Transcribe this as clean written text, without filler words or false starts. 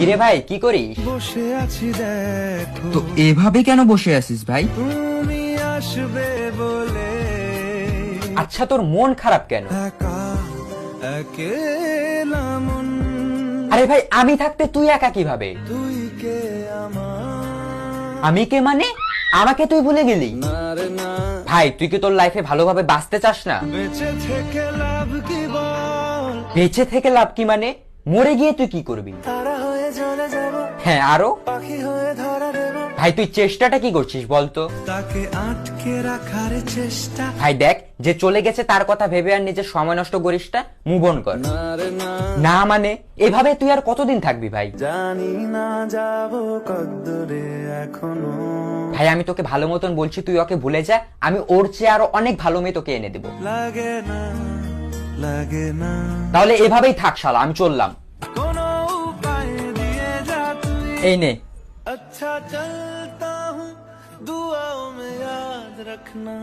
কিরে ভাই, কি করিস? বসে আছি দেখো, তো এভাবে কেন বসে আছিস ভাই? তুমি আসবে বলে আচ্ছা, তোর মন খারাপ কেন? একা একেলা মন, আরে ভাই, আমি থাকতে তুই একা কিভাবে? তুই কে আমার, আমি কে মানে? আমাকে তুই ভুলে গেলি? না রে না, ভাই, তুই কি তোর লাইফে ভালোভাবে বাঁচতে চাস না? বেঁচে থেকে লাভ কি বল, বেঁচে থেকে লাভ কি মানে? মরে গিয়ে তুই কি করবি? তারা হয়ে চলে যাব, হ্যাঁ, আরো? পাখি হয়ে ধরা দেব, ভাই, তুই চেষ্টাটা কি করছিস বলতো? তাকে আটকে রাখার চেষ্টা, ভাই দেখ, যে চলে গেছে তার কথা ভেবে আর নিজের সময় নষ্ট করিস না, মুভ অন কর। না রে না, না মানে এভাবে তুই আর কতদিন থাকবি ভাই? জানি না যাব কদ্দূরে এখনো, ভাই, আমি তোকে ভালো মতন বলছি, তুই ওকে ভুলে যা। আমি ওর চেয়ে আরো অনেক ভালো মেয়ে তোকে এনে দেবো। লাগে না লাগে না, তাহলে এভাবেই থাক শালা, আমি চললাম। কোনো উপায় দিয়ে যা তুই, এই নে। अच्छा चलता हूँ दुआओं में याद रखना।